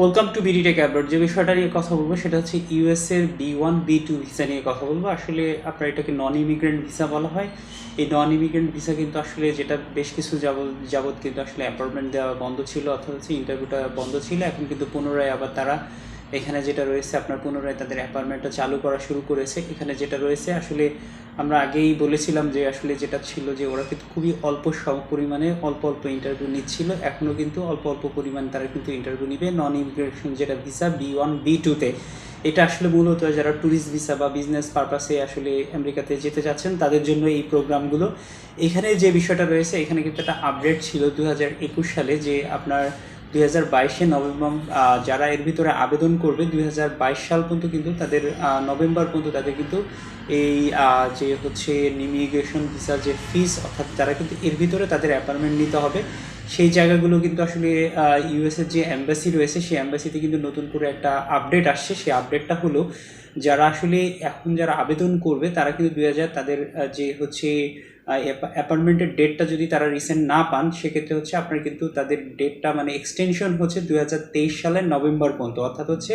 Welcome to BD tech abroad. যে বিষয়টা নিয়ে কথা বলবো সেটা হচ্ছে ইউএস এর B1 B2 ভিসা নিয়ে কথা বলবো। আসলে আপনার এটাকে নন ইমিগ্রেন্ট ভিসা বলা হয়। এই নন ইমিগ্রেন্ট ভিসা কিন্তু আসলে যেটা বেশ কিছু যাবত কিন্তু আসলে অ্যাপয়েন্টমেন্ট দেওয়া বন্ধ ছিল, অর্থাৎ হচ্ছে ইন্টারভিউটা বন্ধ ছিল। এখন কিন্তু পুনরায় আবার তারা এখানে যেটা রয়েছে আপনার পুনরায় তাদের অ্যাপয়েন্টমেন্টটা চালু করা শুরু করেছে। এখানে যেটা রয়েছে আসলে আমরা আগেই বলেছিলাম যে আসলে যেটা ছিল যে ওরা কিন্তু খুবই অল্প পরিমাণে অল্প অল্প ইন্টারভিউ নিচ্ছিল। এখনও কিন্তু অল্প অল্প পরিমাণে তারা কিন্তু ইন্টারভিউ নিবে নন ইমিগ্রেশন যেটা ভিসা B1 B2-তে। এটা আসলে মূলত যারা ট্যুরিস্ট ভিসা বা বিজনেস পারপাসে আসলে আমেরিকাতে যেতে চাচ্ছেন তাদের জন্য এই প্রোগ্রামগুলো। এখানে যে বিষয়টা রয়েছে, এখানে কিন্তু একটা আপডেট ছিল 2021 সালে যে আপনার 2022 নভেম্বর যারা এর ভিতরে আবেদন করবে 2022 সাল পর্যন্ত কিন্তু তাদের নভেম্বর পর্যন্ত তাদের কিন্তু এই যে হচ্ছে ইমিগ্রেশন ভিসা যে ফিস, অর্থাৎ তারা কিন্তু এর ভিতরে তাদের অ্যাপয়েন্টমেন্ট নিতে হবে। সেই জায়গাগুলো কিন্তু আসলে ইউএসের যে অ্যাম্বাসি রয়েছে সেই অ্যাম্বাসিতে কিন্তু নতুন করে একটা আপডেট আসছে। সেই আপডেটটা হলো যারা আসলে এখন যারা আবেদন করবে তারা কিন্তু 2000 তাদের যে হচ্ছে অ্যাপয়েন্টমেন্টের ডেটটা যদি তারা রিসেন্ট না পান, সেক্ষেত্রে হচ্ছে আপনার কিন্তু তাদের ডেটটা মানে এক্সটেনশন হচ্ছে 2023 সালের নভেম্বর পর্যন্ত। অর্থাৎ হচ্ছে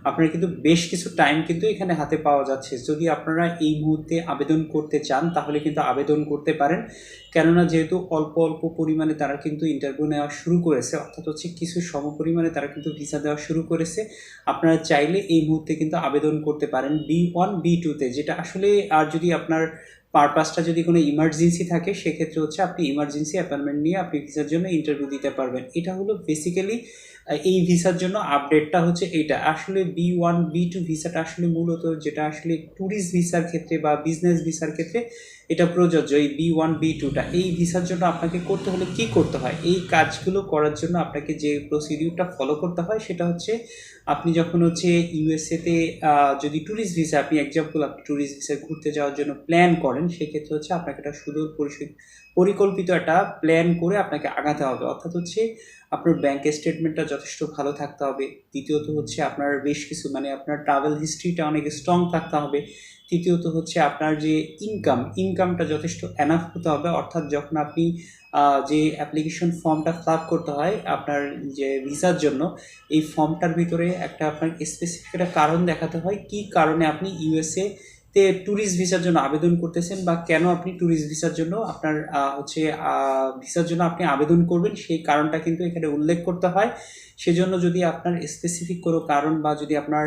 আপনার কিন্তু বেশ কিছু টাইম কিন্তু এখানে হাতে পাওয়া যাচ্ছে। যদি আপনারা এই মুহূর্তে আবেদন করতে চান তাহলে কিন্তু আবেদন করতে পারেন, কেননা যেহেতু অল্প অল্প পরিমাণে তারা কিন্তু ইন্টারভিউ নেওয়া শুরু করেছে, অর্থাৎ হচ্ছে কিছু সমপরিমাণে তারা কিন্তু ভিসা দেওয়া শুরু করেছে। আপনারা চাইলে এই মুহূর্তে কিন্তু আবেদন করতে পারেন B1 B2-তে, যেটা আসলে আর যদি আপনার পারপাসটা যদি কোনো ইমার্জেন্সি থাকে সেক্ষেত্রে হচ্ছে আপনি ইমার্জেন্সি অ্যাপয়েন্টমেন্ট নিয়ে আপনি ভিসার জন্য ইন্টারভিউ দিতে পারবেন। এটা হলো বেসিক্যালি এই ভিসার জন্য আপডেটটা হচ্ছে এইটা। আসলে B1 B2 ভিসাটা আসলে মূলত যেটা আসলে ট্যুরিস্ট ভিসার ক্ষেত্রে বা বিজনেস ভিসার ক্ষেত্রে এটা প্রযোজ্য। এই B1 B2টা এই ভিসার জন্য আপনাকে করতে হলে কি করতে হয়, এই কাজগুলো করার জন্য আপনাকে যে প্রসিডিউরটা ফলো করতে হয় সেটা হচ্ছে আপনি যখন হচ্ছে ইউএসএতে যদি ট্যুরিস্ট ভিসা, আপনি এক্সাম্পল আপনি ট্যুরিস্ট ভিসা ঘুরতে যাওয়ার জন্য প্ল্যান করেন, সেক্ষেত্রে হচ্ছে আপনাকে একটা সুদূর পরিকল্পিত একটা প্ল্যান করে আপনাকে আগাতে হবে। অর্থাৎ হচ্ছে আপনার ব্যাংক স্টেটমেন্টটা যথেষ্ট ভালো থাকতে হবে। দ্বিতীয়ত হচ্ছে আপনার বেশ কিছু মানে আপনার ট্রাভেল হিস্ট্রিটা অনেক স্ট্রং থাকতে হবে। তৃতীয়ত হচ্ছে আপনার যে ইনকামটা যথেষ্ট এনাফ হতে হবে। অর্থাৎ যখন আপনি যে অ্যাপ্লিকেশন ফর্মটা ফিল আপ করতে হয় আপনার যে ভিসার জন্য, এই ফর্মটার ভিতরে একটা আপনার স্পেসিফিক একটা কারণ দেখাতে হয় কি কারণে আপনি ইউএসএ তে ট্যুরিস্ট ভিসার জন্য আবেদন করতেছেন বা কেন আপনি ট্যুরিস্ট ভিসার জন্য আপনার হচ্ছে ভিসার জন্য আপনি আবেদন করবেন, সেই কারণটা কিন্তু এখানে উল্লেখ করতে হয়। সেজন্য যদি আপনার স্পেসিফিক কোনো কারণ বা যদি আপনার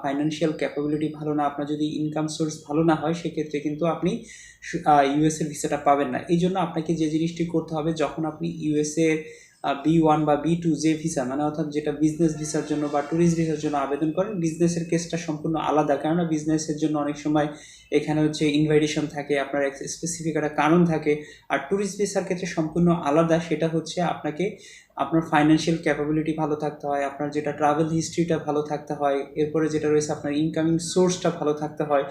ফাইন্যান্সিয়াল ক্যাপাবিলিটি ভালো না, আপনার যদি ইনকাম সোর্স ভালো না হয়, সেক্ষেত্রে কিন্তু আপনি ইউএসএর ভিসাটা পাবেন না। এই জন্য আপনাকে যে জিনিসটি করতে হবে, যখন আপনি ইউএসএ B1 বা B2 যে ভিসা মানে অর্থাৎ যেটা বিজনেস ভিসার জন্য বা ট্যুরিস্ট ভিসার জন্য আবেদন করেন, বিজনেসের কেসটা সম্পূর্ণ আলাদা, কেননা বিজনেসের জন্য অনেক সময় এখানে হচ্ছে ইনভাইটেশন থাকে, আপনার স্পেসিফিক একটা কারণ থাকে। আর ট্যুরিস্ট ভিসার ক্ষেত্রে সম্পূর্ণ আলাদা, সেটা হচ্ছে আপনাকে আপনার ফাইন্যান্সিয়াল ক্যাপাবিলিটি ভালো থাকতে হয়, আপনার যেটা ট্রাভেল হিস্ট্রিটা ভালো থাকতে হয়, এরপরে যেটা রয়েছে আপনার ইনকামিং সোর্সটা ভালো থাকতে হয়।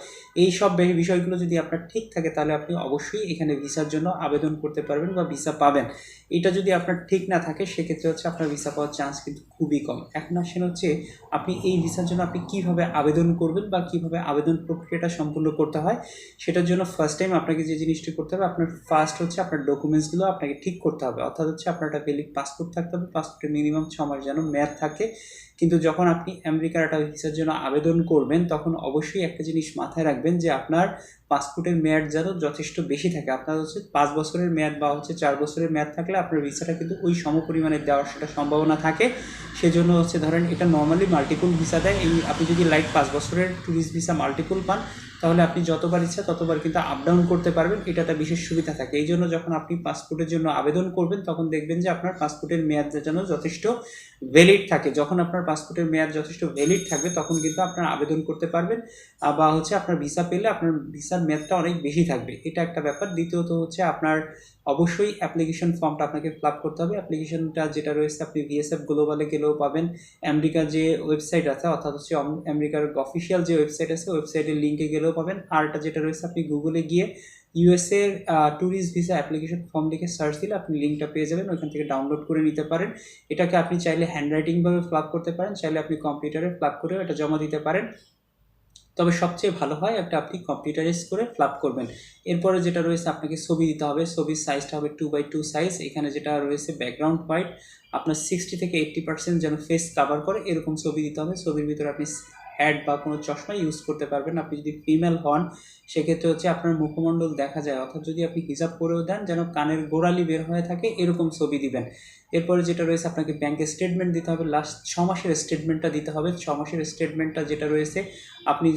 এই সব বিষয়গুলো যদি আপনার ঠিক থাকে তাহলে আপনি অবশ্যই এখানে ভিসার জন্য আবেদন করতে পারবেন বা ভিসা পাবেন। এটা যদি আপনার ঠিক না থাকে সেক্ষেত্রে হচ্ছে আপনার ভিসা পাওয়ার চান্স কিন্তু খুবই কম। এখন আসেন হচ্ছে আপনি এই ভিসার জন্য আপনি কীভাবে আবেদন করবেন বা কীভাবে আবেদন প্রক্রিয়াটা সম্পূর্ণ করতে হয়, সেটার জন্য ফার্স্ট টাইম আপনাকে যে জিনিসটি করতে হবে, আপনার ফার্স্ট হচ্ছে আপনার ডকুমেন্টসগুলো আপনাকে ঠিক করতে হবে। অর্থাৎ হচ্ছে আপনার একটা ভ্যালিড পাসপোর্ট থাকতে হবে, পাসপোর্টে মিনিমাম 6 মাস যেন মেয়াদ থাকে। কিন্তু যখন আপনি আমেরিকার একটা ভিসার জন্য আবেদন করবেন তখন অবশ্যই একটা জিনিস মাথায় রাখবেন যে আপনার পাসপোর্টের মেয়াদ যেন যথেষ্ট বেশি থাকে। আপনার হচ্ছে 5 বছরের মেয়াদ বা হচ্ছে 4 বছরের মেয়াদ থাকলে আপনার ভিসাটা কিন্তু ওই সমপরিমাণে দেওয়ার সেটা সম্ভাবনা থাকে। সেজন্য হচ্ছে ধরেন এটা নর্মালি মাল্টিপল ভিসা দেয়। এই আপনি যদি 5 বছরের ট্যুরিস্ট ভিসা মাল্টিপল পান তাহলে আপনি যতবার ইচ্ছা ততবার কিন্তু আপ ডাউন করতে পারবেন, এটা একটা বিশেষ সুবিধা থাকে। এই জন্য যখন আপনি পাসপোর্টের জন্য আবেদন করবেন তখন দেখবেন যে আপনার পাসপোর্টের মেয়াদ যেন যথেষ্ট ভ্যালিড থাকে। যখন আপনার পাসপোর্টের মেয়াদ যথেষ্ট ভ্যালিড থাকবে তখন কিন্তু আপনার আবেদন করতে পারবেন বা হচ্ছে আপনার ভিসা পেলে আপনার ভিসার মেয়াদটা অনেক বেশি থাকবে, এটা একটা ব্যাপার। দ্বিতীয়ত হচ্ছে আপনার অবশ্যই অ্যাপ্লিকেশন ফর্মটা আপনাকে ফিল আপ করতে হবে। অ্যাপ্লিকেশনটা যেটা রয়েছে আপনি ভিএসএফ গ্লোবালে গেলেও পাবেন, আমেরিকার যে ওয়েবসাইট আছে অর্থাৎ হচ্ছে আমেরিকার অফিসিয়াল যে ওয়েবসাইট আছে ওয়েবসাইটের লিঙ্কে গেলেও পাবেন। আরটা যেটা রয়েছে আপনি গুগলে গিয়ে USA tourist visa application form লিখে সার্চ দিলে আপনি লিঙ্কটা পেয়ে যাবেন, ওইখান থেকে ডাউনলোড করে নিতে পারেন। এটাকে আপনি চাইলে হ্যান্ড রাইটিংভাবে ফিল আপ করতে পারেন, চাইলে আপনি কম্পিউটারে ফিল আপ করেও এটা জমা দিতে পারেন। তবে সবচেয়ে ভালো হয় একটা আপনি কম্পিউটারাইজ করে ফ্লাপ করবেন। এরপরে যেটা রয়েছে আপনাকে ছবি দিতে হবে, ছবির সাইজটা হবে 2x2 সাইজ। এখানে যেটা রয়েছে ব্যাকগ্রাউন্ড হোয়াইট, আপনার 60 থেকে 80% যেন ফেস কাভার করে এরকম ছবি দিতে হবে। ছবির ভিতরে আপনি হ্যাট বা কোনো চশমা ইউজ করতে পারবেন। আপনি যদি ফিমেল হন সেক্ষেত্রে হচ্ছে আপনার মুখমণ্ডল দেখা যায়, অর্থাৎ যদি আপনি হিজাব করেও দেন যেন কানের গোড়ালি বের হয়ে থাকে এরকম ছবি দিবেন। এরপরে যেটা রয়েছে আপনাকে ব্যাংকের স্টেটমেন্ট দিতে হবে, লাস্ট 6 মাসের স্টেটমেন্টটা দিতে হবে। 6 মাসের স্টেটমেন্টটা যেটা রয়েছে আপনি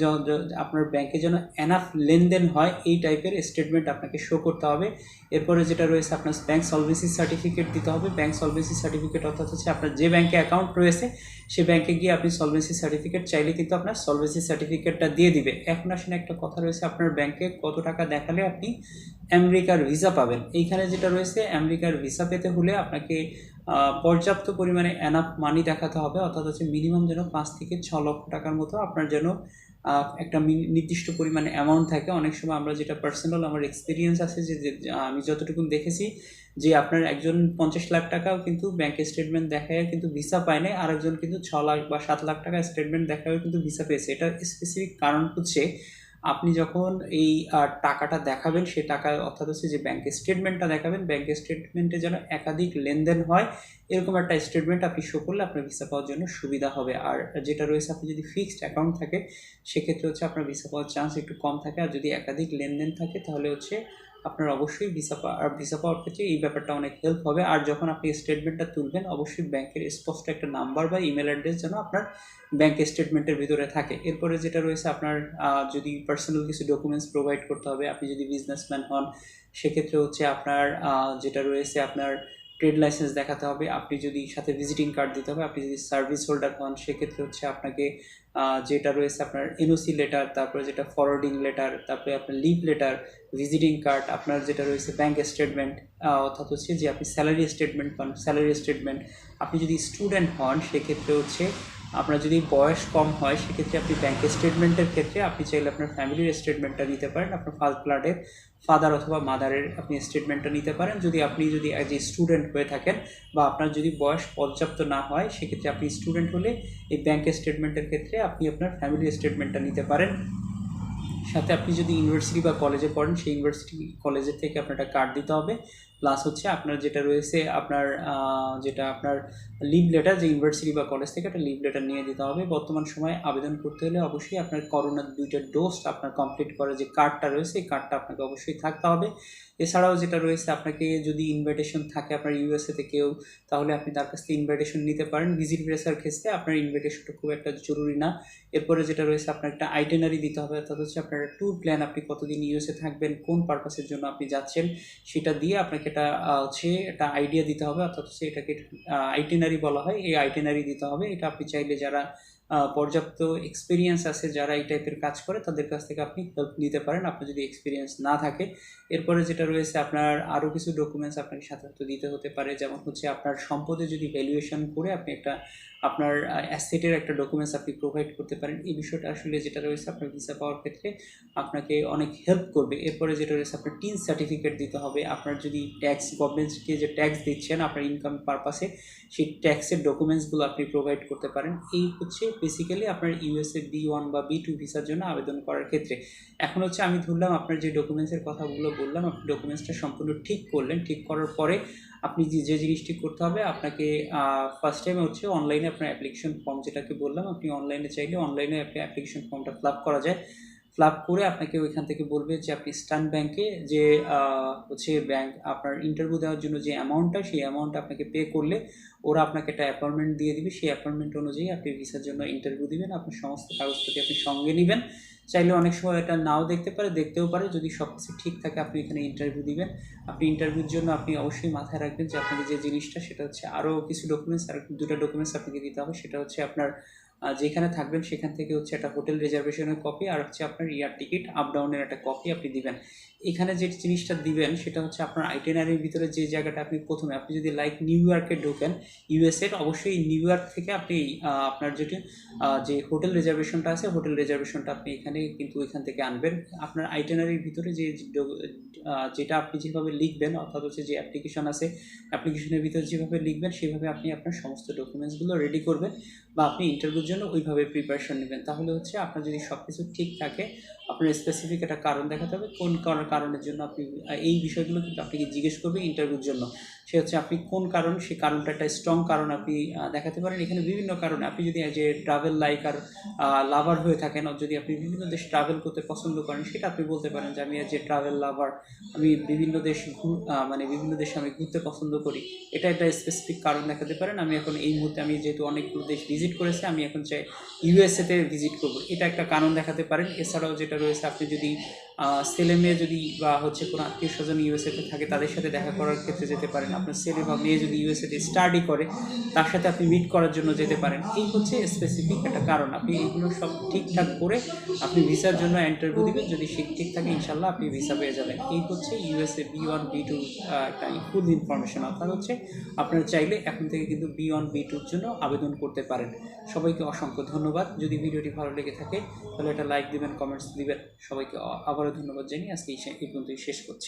আপনার ব্যাংকে যেন এনাফ লেনদেন হয় এই টাইপের স্টেটমেন্ট আপনাকে শো করতে হবে। এরপরে যেটা রয়েছে আপনার ব্যাংক সলভেন্সি সার্টিফিকেট দিতে হবে। ব্যাংক সলভেন্সি সার্টিফিকেট অর্থাৎ হচ্ছে আপনার যে ব্যাংকে অ্যাকাউন্ট রয়েছে সে ব্যাংকে গিয়ে আপনি সলভেন্সি সার্টিফিকেট চাইলে কিন্তু আপনার সলভেন্সি সার্টিফিকেটটা দিয়ে দিবে। এখন আসলে একটা কথা রয়েছে, আপনার ব্যাংকে কত টাকা দেখালে আপনি আমেরিকার ভিসা পাবেন। এইখানে যেটা রয়েছে আমেরিকার ভিসা পেতে হলে আপনাকে পর্যাপ্ত পরিমাণে এনাফ মানি দেখাতে হবে, অর্থাৎ হচ্ছে মিনিমাম যেন 5 থেকে 6 লক্ষ টাকার মতো আপনার যেন একটা নির্দিষ্ট পরিমাণে অ্যামাউন্ট থাকে। অনেক সময় আমরা যেটা পার্সোনাল আমার এক্সপিরিয়েন্স আছে যে আমি যতটুকু দেখেছি যে আপনার একজন 50 লাখ টাকাও কিন্তু ব্যাংকের স্টেটমেন্ট দেখায় কিন্তু ভিসা পায় না, আরেকজন কিন্তু 6 লাখ বা 7 লাখ টাকা স্টেটমেন্ট দেখায় কিন্তু ভিসা পেয়েছে। এটার স্পেসিফিক কারণ হচ্ছে আপনি যখন এই টাকাটা দেখাবেন সে টাকা অর্থাৎ হচ্ছে যে ব্যাংকের স্টেটমেন্টটা দেখাবেন, ব্যাংকের স্টেটমেন্টে যেন একাধিক লেনদেন হয় এরকম একটা স্টেটমেন্ট আপনি শো করলে আপনার ভিসা পাওয়ার জন্য সুবিধা হবে। আর যেটা রয়েছে আপনি যদি ফিক্সড অ্যাকাউন্ট থাকে সেক্ষেত্রে হচ্ছে আপনার ভিসা পাওয়ার চান্স একটু কম থাকে, আর যদি একাধিক লেনদেন থাকে তাহলে হচ্ছে আপনার অবশ্যই ভিসা পাওয়ার ক্ষেত্রে এই ব্যাপারটা অনেক হেল্প হবে। আর যখন আপনি স্টেটমেন্টটা তুলবেন অবশ্যই ব্যাংকের স্পষ্ট একটা নাম্বার বা ইমেল অ্যাড্রেস যেন আপনার ব্যাংক স্টেটমেন্টের ভিতরে থাকে। এরপরে যেটা রয়েছে আপনার যদি পার্সোনাল কিছু ডকুমেন্টস প্রোভাইড করতে হবে, আপনি যদি বিজনেসম্যান হন সেক্ষেত্রে হচ্ছে আপনার যেটা রয়েছে আপনার ট্রেড লাইসেন্স দেখাতে হবে, আপনি যদি সাথে ভিজিটিং কার্ড দিতে হবে। আপনি যদি সার্ভিস হোল্ডার হন সেক্ষেত্রে হচ্ছে আপনাকে যেটা রয়েছে আপনার এনওসি লেটার, তারপরে যেটা ফরওয়ার্ডিং লেটার, তারপরে আপনার লিভ লেটার, ভিজিটিং কার্ড, আপনার যেটা রয়েছে ব্যাংক স্টেটমেন্ট অর্থাৎ হচ্ছে যে আপনি স্যালারি স্টেটমেন্ট পান স্যালারি স্টেটমেন্ট। আপনি যদি স্টুডেন্ট হন সেক্ষেত্রে হচ্ছে আপনার যদি বয়স কম হয় সেক্ষেত্রে আপনি ব্যাংক স্টেটমেন্টের ক্ষেত্রে আপনি চাইলে আপনার ফ্যামিলির স্টেটমেন্টটা নিতে পারেন, আপনার ফার্স্ট ব্লাডের ফাদার অথবা মাদারের আপনি স্টেটমেন্টটা নিতে পারেন। আপনি যদি অ্যাজ এ স্টুডেন্ট হয়ে থাকেন বা আপনার যদি বয়স পর্যাপ্ত না হয় সেক্ষেত্রে আপনি স্টুডেন্ট হলে এই ব্যাংক স্টেটমেন্টের ক্ষেত্রে আপনি আপনার ফ্যামিলির স্টেটমেন্টটা নিতে পারেন। সাথে আপনি যদি ইউনিভার্সিটি বা কলেজে পড়েন সেই ইউনিভার্সিটি কলেজের থেকে আপনার একটা কার্ড দিতে হবে। প্লাস হচ্ছে আপনার যেটা রয়েছে আপনার যেটা আপনার লিভ লেটার, যে ইউনিভার্সিটি বা কলেজ থেকে একটা লিভ লেটার নিয়ে দিতে হবে। বর্তমান সময়ে আবেদন করতে হলে অবশ্যই আপনার করোনার 2টা ডোজ আপনার কমপ্লিট করা যে কার্ডটা রয়েছে এই কার্ডটা আপনাকে অবশ্যই থাকতে হবে। এছাড়াও যেটা রয়েছে আপনাকে যদি ইনভাইটেশন থাকে আপনার ইউএসএতে কেউ, তাহলে আপনি তার কাছ থেকে ইনভাইটেশন নিতে পারেন। ভিজিট ভিসার ক্ষেত্রে আপনার ইনভাইটেশনটা খুব একটা জরুরি না। এরপরে যেটা রয়েছে আপনার একটা আইটেনারি দিতে হবে, অর্থাৎ হচ্ছে আপনার ট্যুর প্ল্যান, আপনি কতদিন ইউএসএ থাকবেন, কোন পারপাসের জন্য আপনি যাচ্ছেন সেটা দিয়ে আপনাকে এটা হচ্ছে একটা আইডিয়া দিতে হবে, অর্থাৎ হচ্ছে এটাকে আইটেনারি বলা হয়। এই আইটেনারি দিতে হবে। এটা আপনি চাইলে যারা পর্যাপ্ত এক্সপিরিয়েন্স আছে যারা এই টাইপের কাজ করে তাদের কাছ থেকে আপনি হেল্প নিতে পারেন আপনার যদি এক্সপিরিয়েন্স না থাকে। এরপরে যেটা রয়েছে আপনার আরও কিছু ডকুমেন্টস আপনাকে সাধারণত দিতে হতে পারে, যেমন হচ্ছে আপনার সম্পদে যদি ভ্যালুয়েশন করে আপনি একটা আপনার অ্যাসেটের একটা ডকুমেন্টস আপনি প্রোভাইড করতে পারেন। এই বিষয়টা আসলে যেটা রয়েছে আপনার ভিসা পাওয়ার ক্ষেত্রে আপনাকে অনেক হেল্প করবে। এরপরে যেটা রয়েছে আপনার টিন সার্টিফিকেট দিতে হবে। আপনার যদি ট্যাক্স গভর্নমেন্টকে যে ট্যাক্স দিচ্ছেন আপনার ইনকাম পারপাসে সেই ট্যাক্সের ডকুমেন্টসগুলো আপনি প্রোভাইড করতে পারেন। এই হচ্ছে বেসিক্যালি আপনার ইউএসএ B1 বা B2 ভিসার জন্য আবেদন করার ক্ষেত্রে। এখন হচ্ছে আমি ধরলাম আপনার যে ডকুমেন্টসের কথাগুলো বললাম আপনি ডকুমেন্টসটা সম্পূর্ণ ঠিক করলেন। ঠিক করার পরে আপনি যে জিনিসটি করতে হবে আপনাকে ফার্স্ট টাইম হচ্ছে অনলাইনে আপনার অ্যাপ্লিকেশন ফর্ম যেটাকে বললাম, আপনি অনলাইনে চাইলে অনলাইনে আপনি অ্যাপ্লিকেশন ফর্মটা ফিল আপ করা যায়। ফিল আপ করে আপনাকে ওইখান থেকে বলবে যে আপনি স্টান ব্যাংকে যে হচ্ছে ব্যাংক আপনার ইন্টারভিউ দেওয়ার জন্য যে অ্যামাউন্টটা সেই অ্যামাউন্টটা আপনাকে পে করলে ওরা আপনাকে একটা অ্যাপয়েন্টমেন্ট দিয়ে দিবে। সেই অ্যাপয়েন্টমেন্ট অনুযায়ী আপনি ভিসার জন্য ইন্টারভিউ দিবেন। আপনার সমস্ত কাগজপত্র আপনি সঙ্গে নেবেন। চাইলে অনেক সময় এটা নাও দেখতে পারে, দেখতেও পারে। যদি সব কিছু ঠিক থাকে আপনি এখানে ইন্টারভিউ দিবেন। আপনি ইন্টারভিউর জন্য আপনি অবশ্যই মাথায় রাখবেন যে আপনাকে যে জিনিসটা সেটা হচ্ছে আরও কিছু ডকুমেন্টস, আর 2টা ডকুমেন্টস আপনাকে দিতে হবে। সেটা হচ্ছে আপনার যেখানে থাকবেন সেখান থেকে হচ্ছে একটা হোটেল রিজার্ভেশনের কপি, আর হচ্ছে আপনার এয়ার টিকিট আপ ডাউনের একটা কপি আপনি দিবেন। এখানে যে জিনিসটা দিবেন সেটা হচ্ছে আপনার আইটেনারির ভিতরে যে জায়গাটা আপনি প্রথমে, আপনি যদি লাইক নিউ ইয়র্কে ঢোকেন ইউএসএর, অবশ্যই নিউ ইয়র্ক থেকে আপনি আপনার যেটি যে হোটেল রিজার্ভেশনটা আছে হোটেল রিজার্ভেশনটা আপনি এখানে কিন্তু এখান থেকে আনবেন। আপনার আইটেনারির ভিতরে যে যেটা আপনি যেভাবে লিখবেন, অর্থাৎ হচ্ছে যে অ্যাপ্লিকেশন আছে অ্যাপ্লিকেশনের ভিতরে যেভাবে লিখবেন সেভাবে আপনি আপনার সমস্ত ডকুমেন্টসগুলো রেডি করবেন বা আপনি ইন্টারভিউর জন্য ওইভাবে প্রিপারেশন নেবেন। তাহলে হচ্ছে আপনার যদি সব কিছু ঠিক থাকে, আপনার স্পেসিফিক একটা কারণ দেখাতে হবে কোন কারণের জন্য আপনি এই বিষয়গুলো কিন্তু আপনাকে জিজ্ঞেস করবে ইন্টারভিউর জন্য। সে হচ্ছে আপনি কোন কারণ, সেই কারণটা একটা স্ট্রং কারণ আপনি দেখাতে পারেন। এখানে বিভিন্ন কারণে আপনি যদি যে ট্রাভেল লাইক আর লাভার হয়ে থাকেন, যদি আপনি বিভিন্ন দেশ ট্রাভেল করতে পছন্দ করেন, সেটা আপনি বলতে পারেন যে আমি যে ট্রাভেল লাভার, আমি বিভিন্ন দেশ মানে বিভিন্ন দেশে আমি ঘুরতে পছন্দ করি। এটা একটা স্পেসিফিক কারণ দেখাতে পারেন। আমি এখন এই মুহূর্তে আমি যেহেতু অনেকগুলো দেশ ভিজিট করেছি, আমি এখন চাই ইউএসএতে ভিজিট করব, এটা একটা কারণ দেখাতে পারেন। এছাড়াও যেটা রয়েছে, আপনি যদি ছেলে মেয়ে যদি বা হচ্ছে কোনো আত্মীয় স্বজন ইউএসএতে থাকে তাদের সাথে দেখা করার ক্ষেত্রে যেতে পারেন। আপনার ছেলে বা মেয়ে যদি ইউএসএতে স্টাডি করে তার সাথে আপনি মিট করার জন্য যেতে পারেন। এই হচ্ছে স্পেসিফিক একটা কারণ। আপনি এইগুলো সব ঠিকঠাক করে আপনি ভিসার জন্য ইন্টারভিউ দিবেন, যদি ঠিক থাকে ইনশাল্লাহ আপনি ভিসা পেয়ে যাবেন। এই হচ্ছে ইউএসএ B1 B2 একটা ফুল ইনফরমেশন। অর্থাৎ হচ্ছে আপনারা চাইলে এখন থেকে কিন্তু B1 B2-র জন্য আবেদন করতে পারেন। সবাইকে অসংখ্য ধন্যবাদ। যদি ভিডিওটি ভালো লেগে থাকে তাহলে একটা লাইক দিবেন, কমেন্টস দিবেন। সবাইকে আবারও ধন্যবাদ জানিয়ে আজকে এই পর্যন্তই শেষ করছি।